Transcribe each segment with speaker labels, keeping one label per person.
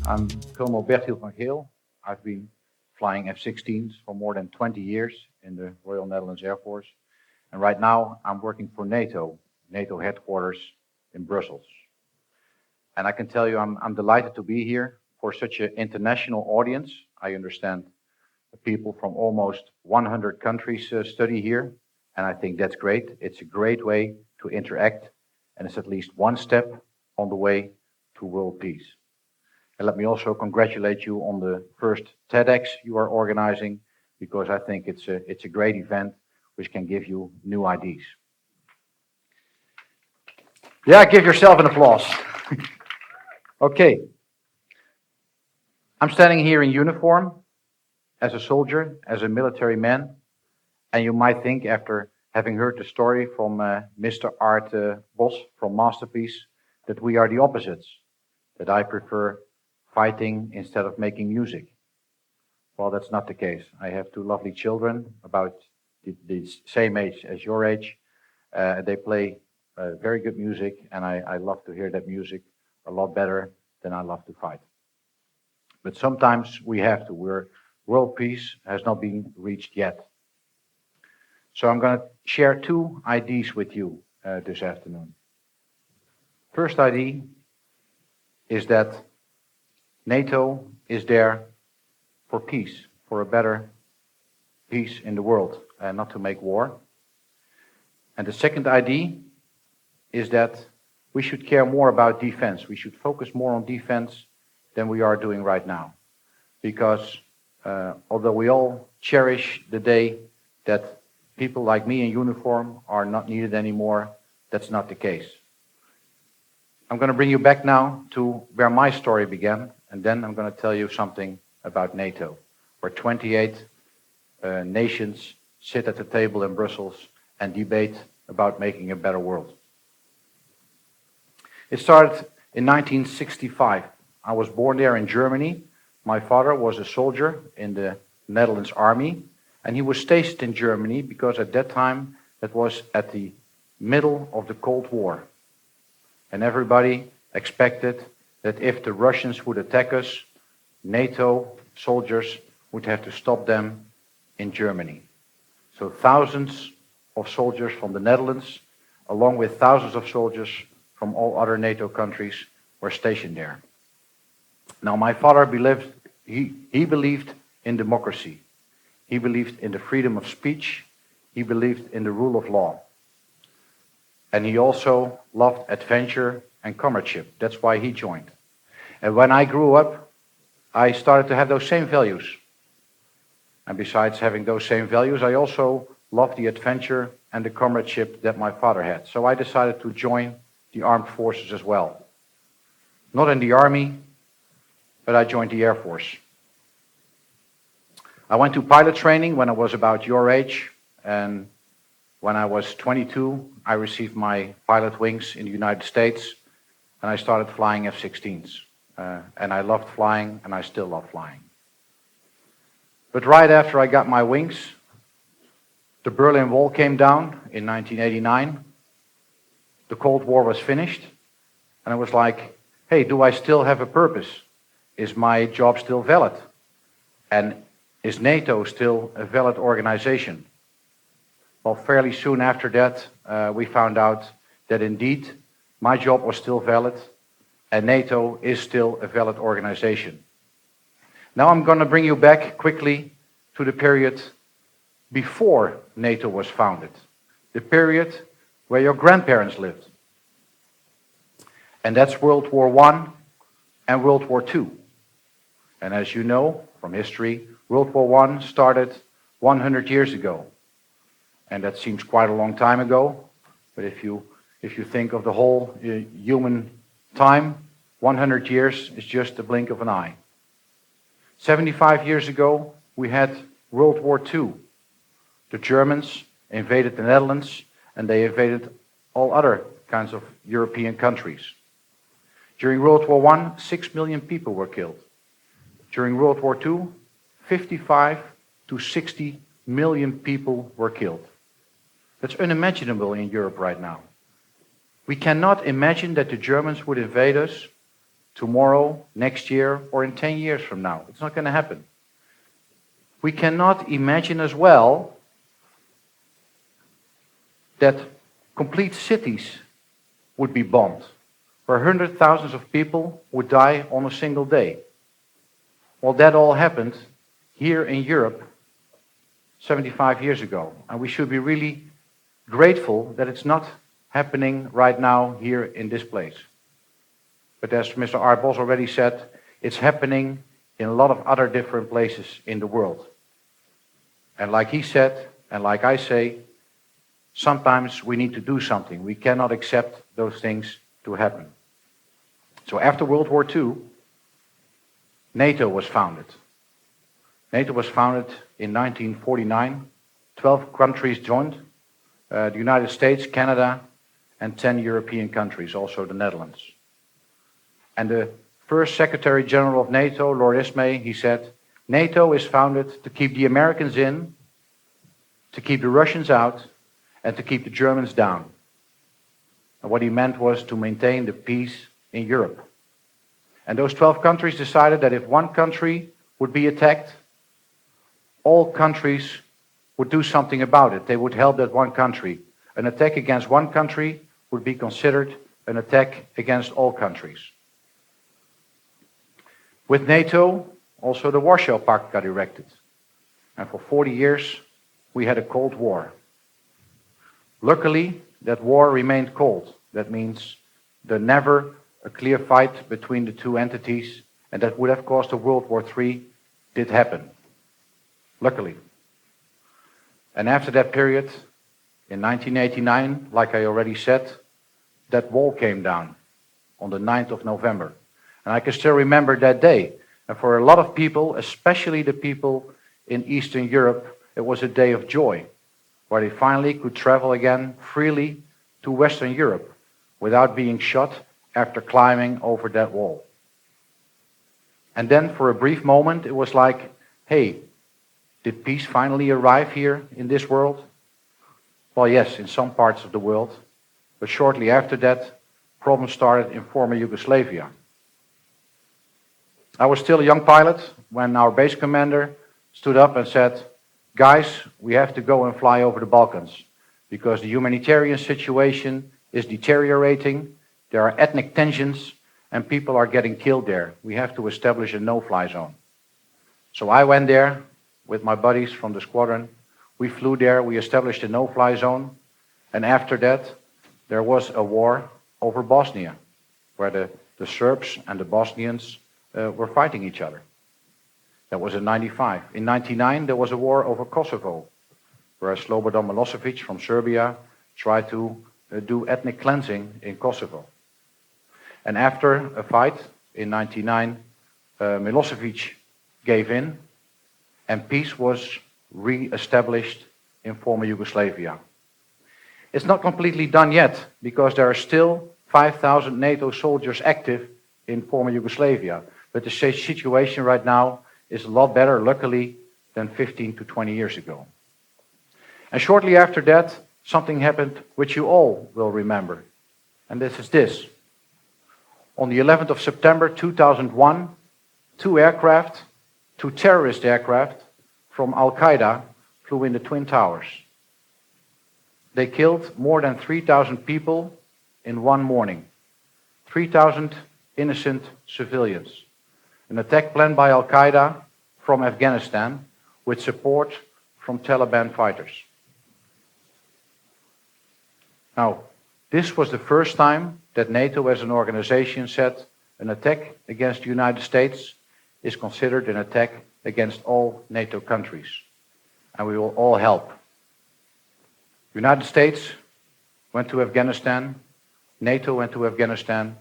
Speaker 1: I'm Colonel Bertil van Geel. I've been flying F-16s for more than 20 years in the Royal Netherlands Air Force. And right now I'm working for NATO headquarters in Brussels. And I can tell you I'm delighted to be here for such an international audience. I understand people from almost 100 countries study here. And I think that's great. It's a great way to interact. And it's at least one step on the way to world peace. And let me also congratulate you on the first TEDx you are organizing, because I think it's a great event which can give you new ideas. Yeah, give yourself an applause. Okay. I'm standing here in uniform as a soldier, as a military man, and you might think, after having heard the story from Mr. Art Bos from Masterpiece, that we are the opposites, that I prefer fighting instead of making music. Well, that's not the case. I have two lovely children, about the same age as your age. They play very good music, and I love to hear that music a lot better than I love to fight. But sometimes we have to. World peace has not been reached yet. So I'm going to share two ideas with you this afternoon. First idea is that NATO is there for peace, for a better peace in the world, and not to make war. And the second idea is that we should care more about defense. We should focus more on defense than we are doing right now. Because although we all cherish the day that people like me in uniform are not needed anymore, that's not the case. I'm going to bring you back now to where my story began, and then I'm going to tell you something about NATO, where 28 nations sit at the table in Brussels and debate about making a better world. It started in 1965. I was born there in Germany. My father was a soldier in the Netherlands Army, and he was stationed in Germany because at that time it was at the middle of the Cold War. And everybody expected that if the Russians would attack us, NATO soldiers would have to stop them in Germany. So thousands of soldiers from the Netherlands, along with thousands of soldiers from all other NATO countries, were stationed there. Now my father believed in democracy. He believed in the freedom of speech. He believed in the rule of law. And he also loved adventure and comradeship. That's why he joined. And when I grew up, I started to have those same values. And besides having those same values, I also loved the adventure and the comradeship that my father had. So I decided to join the armed forces as well. Not in the army, but I joined the Air Force. I went to pilot training when I was about your age, and when I was 22, I received my pilot wings in the United States, and I started flying F-16s. And I loved flying, and I still love flying. But right after I got my wings, the Berlin Wall came down in 1989. The Cold War was finished, and I was like, hey, do I still have a purpose? Is my job still valid? And is NATO still a valid organization? Well, fairly soon after that, we found out that indeed my job was still valid, and NATO is still a valid organization. Now I'm going to bring you back quickly to the period before NATO was founded, the period where your grandparents lived. And that's World War I and World War II. And as you know from history, World War I started 100 years ago. And that seems quite a long time ago, but if you think of the whole human time, 100 years is just a blink of an eye. 75 years ago, we had World War II. The Germans invaded the Netherlands, and they invaded all other kinds of European countries. During World War I, 6 million people were killed. During World War II, 55 to 60 million people were killed. That's unimaginable in Europe right now. We cannot imagine that the Germans would invade us tomorrow, next year, or in 10 years from now. It's not going to happen. We cannot imagine as well that complete cities would be bombed, where hundreds of thousands of people would die on a single day. Well, that all happened here in Europe 75 years ago, and we should be really grateful that it's not happening right now here in this place. But as Mr. Art Bos already said, it's happening in a lot of other different places in the world. And like he said, and like I say, sometimes we need to do something. We cannot accept those things to happen. So after World War II, NATO was founded. NATO was founded in 1949. 12 countries joined. The United States, Canada, and 10 European countries, also the Netherlands. And the first Secretary General of NATO, Lord Ismay, he said, NATO is founded to keep the Americans in, to keep the Russians out, and to keep the Germans down. And what he meant was to maintain the peace in Europe. And those 12 countries decided that if one country would be attacked, all countries would do something about it. They would help that one country. An attack against one country would be considered an attack against all countries. With NATO, also the Warsaw Pact got erected. And for 40 years, we had a Cold War. Luckily, that war remained cold. That means there never a clear fight between the two entities, and that would have caused a World War III did happen. Luckily. And after that period, in 1989, like I already said, that wall came down on the 9th of November. And I can still remember that day. And for a lot of people, especially the people in Eastern Europe, it was a day of joy, where they finally could travel again freely to Western Europe without being shot after climbing over that wall. And then for a brief moment, it was like, hey, did peace finally arrive here in this world? Well, yes, in some parts of the world. But shortly after that, problems started in former Yugoslavia. I was still a young pilot when our base commander stood up and said, guys, we have to go and fly over the Balkans because the humanitarian situation is deteriorating, there are ethnic tensions, and people are getting killed there. We have to establish a no-fly zone. So I went there with my buddies from the squadron. We flew there, we established a no-fly zone, and after that, there was a war over Bosnia, where the Serbs and the Bosnians were fighting each other. That was in 95. In 99, there was a war over Kosovo, where Slobodan Milosevic from Serbia tried to do ethnic cleansing in Kosovo. And after a fight in 99, Milosevic gave in, and peace was re-established in former Yugoslavia. It's not completely done yet, because there are still 5,000 NATO soldiers active in former Yugoslavia. But the situation right now is a lot better, luckily, than 15 to 20 years ago. And shortly after that, something happened which you all will remember. And this is this. On the 11th of September 2001, two terrorist aircraft from Al-Qaeda flew in the Twin Towers. They killed more than 3,000 people in one morning. 3,000 innocent civilians. An attack planned by Al-Qaeda from Afghanistan with support from Taliban fighters. Now, this was the first time that NATO as an organization said an attack against the United States is considered an attack against all NATO countries. And we will all help. The United States went to Afghanistan, NATO went to Afghanistan,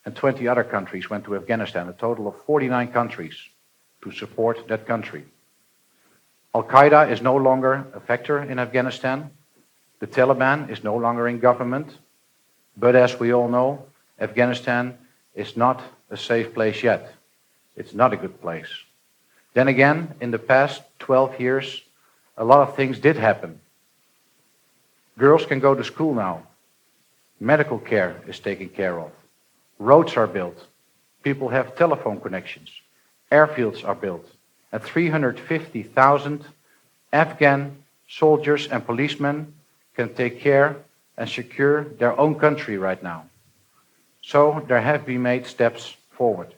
Speaker 1: and 20 other countries went to Afghanistan, a total of 49 countries to support that country. Al-Qaeda is no longer a factor in Afghanistan. The Taliban is no longer in government. But as we all know, Afghanistan is not a safe place yet. It's not a good place. Then again, in the past 12 years, a lot of things did happen. Girls can go to school now. Medical care is taken care of. Roads are built. People have telephone connections. Airfields are built. And 350,000 Afghan soldiers and policemen can take care and secure their own country right now. So there have been made steps forward.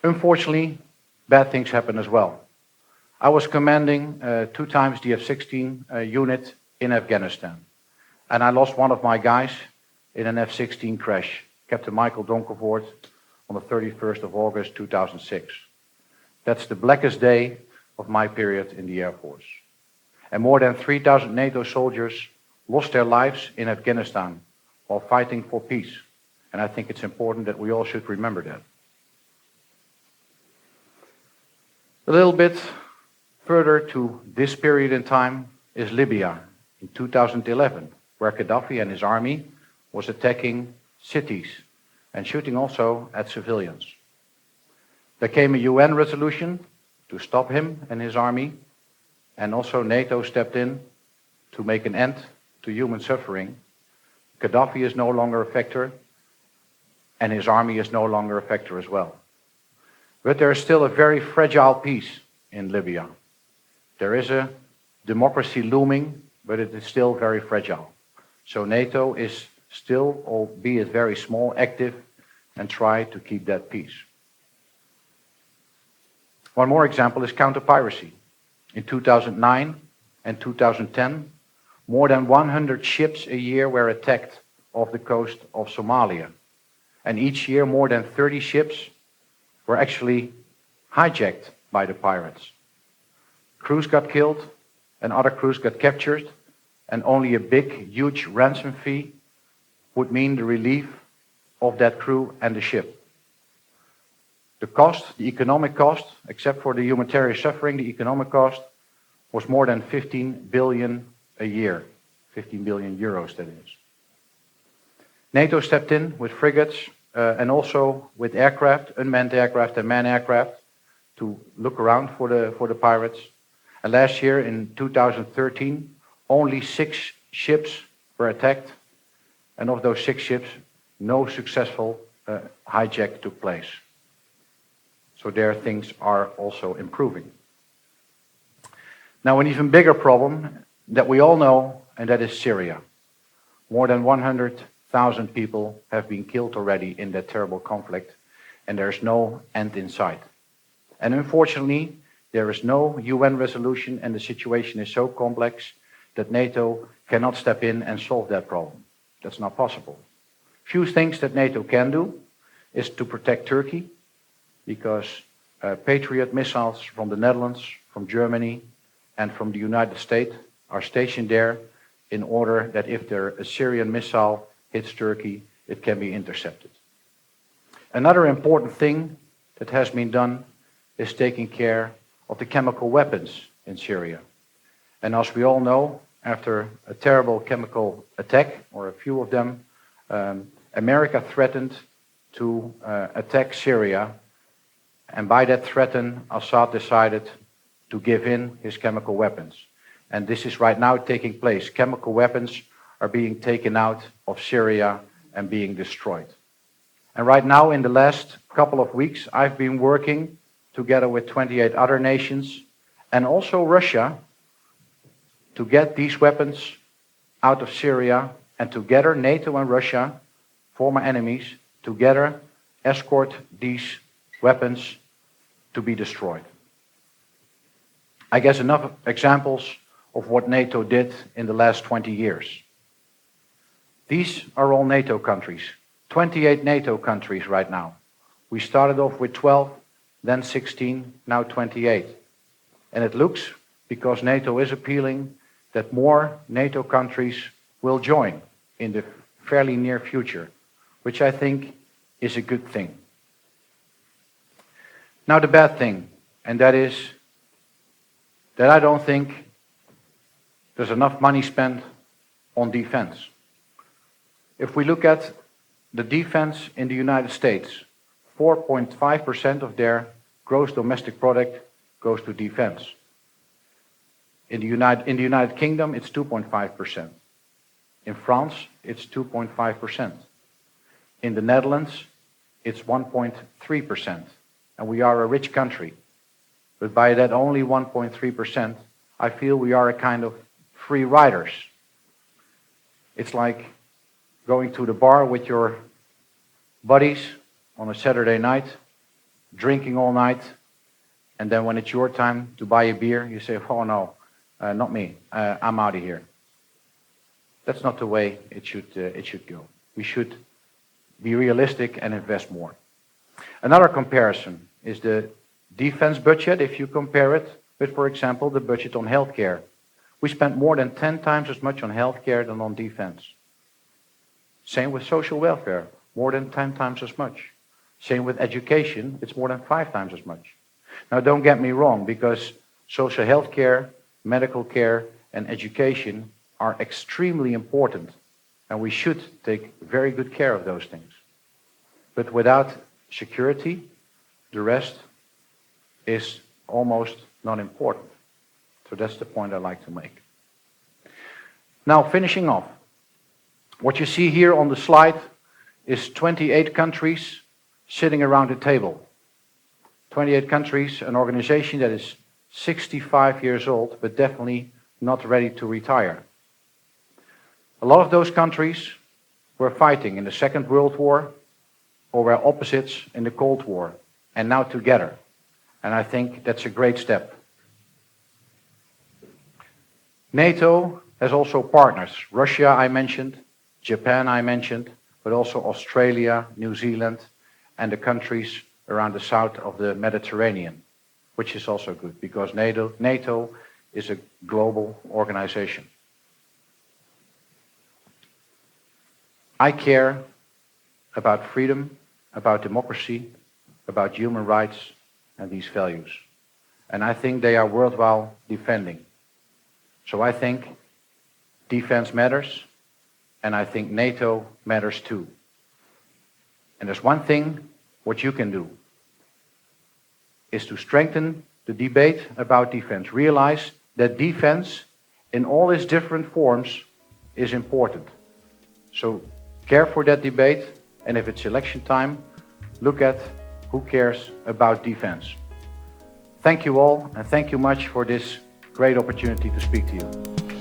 Speaker 1: Unfortunately, bad things happen as well. I was commanding 2 times the F-16 unit in Afghanistan. And I lost one of my guys in an F-16 crash, Captain Michael Donkervoort, on the 31st of August 2006. That's the blackest day of my period in the Air Force. And more than 3,000 NATO soldiers lost their lives in Afghanistan while fighting for peace. And I think it's important that we all should remember that. A little bit further to this period in time is Libya in 2011, where Gaddafi and his army was attacking cities and shooting also at civilians. There came a UN resolution to stop him and his army, and also NATO stepped in to make an end to human suffering. Gaddafi is no longer a factor, and his army is no longer a factor as well. But there is still a very fragile peace in Libya. There is a democracy looming, but it is still very fragile. So NATO is still, albeit very small, active and try to keep that peace. One more example is counter-piracy. In 2009 and 2010, more than 100 ships a year were attacked off the coast of Somalia. And each year, more than 30 ships were actually hijacked by the pirates. Crews got killed and other crews got captured, and only a big, huge ransom fee would mean the relief of that crew and the ship. The cost, the economic cost, except for the humanitarian suffering, the economic cost was more than 15 billion a year. 15 billion euros, that is. NATO stepped in with frigates and also with aircraft, unmanned aircraft and manned aircraft, to look around for the pirates. And last year, in 2013, only 6 ships were attacked, and of those 6 ships, no successful hijack took place. So there things are also improving. Now an even bigger problem that we all know, and that is Syria. More than 100,000 people have been killed already in that terrible conflict, and there's no end in sight. And unfortunately, there is no UN resolution, and the situation is so complex that NATO cannot step in and solve that problem. That's not possible. Few things that NATO can do is to protect Turkey, because Patriot missiles from the Netherlands, from Germany, and from the United States are stationed there in order that if a Syrian missile hits Turkey, it can be intercepted. Another important thing that has been done is taking care of the chemical weapons in Syria. And as we all know, after a terrible chemical attack, or a few of them, America threatened to attack Syria, and by that threat, Assad decided to give in his chemical weapons. And this is right now taking place. Chemical weapons are being taken out of Syria and being destroyed. And right now, in the last couple of weeks, I've been working together with 28 other nations, and also Russia, to get these weapons out of Syria, and together, NATO and Russia, former enemies, together escort these weapons to be destroyed. I guess enough examples of what NATO did in the last 20 years. These are all NATO countries, 28 NATO countries right now. We started off with 12, then 16, now 28. And it looks, because NATO is appealing, that more NATO countries will join in the fairly near future, which I think is a good thing. Now the bad thing, and that is that I don't think there's enough money spent on defense. If we look at the defense in the United States, 4.5% of their gross domestic product goes to defense. In the United Kingdom, it's 2.5%. In France, it's 2.5%. In the Netherlands, it's 1.3%, and we are a rich country. But by that only 1.3%, I feel we are a kind of free riders. It's like going to the bar with your buddies on a Saturday night, drinking all night, and then when it's your time to buy a beer, you say, oh no, not me, I'm out of here. That's not the way it should go. We should be realistic and invest more. Another comparison is the defense budget, if you compare it with, for example, the budget on healthcare. We spend more than 10 times as much on healthcare than on defense. Same with social welfare, more than 10 times as much. Same with education, it's more than 5 times as much. Now don't get me wrong, because social health care, medical care and education are extremely important, and we should take very good care of those things. But without security, the rest is almost not important. So that's the point I like to make. Now finishing off, what you see here on the slide is 28 countries sitting around the table. 28 countries, an organization that is 65 years old, but definitely not ready to retire. A lot of those countries were fighting in the Second World War or were opposites in the Cold War, and now together. And I think that's a great step. NATO has also partners. Russia I mentioned, Japan I mentioned, but also Australia, New Zealand, and the countries around the south of the Mediterranean, which is also good because NATO is a global organization. I care about freedom, about democracy, about human rights and these values. And I think they are worthwhile defending. So I think defense matters, and I think NATO matters too. And there's one thing what you can do, is to strengthen the debate about defense. Realize that defense in all its different forms is important. So care for that debate, and if it's election time, look at who cares about defense. Thank you all, and thank you much for this great opportunity to speak to you.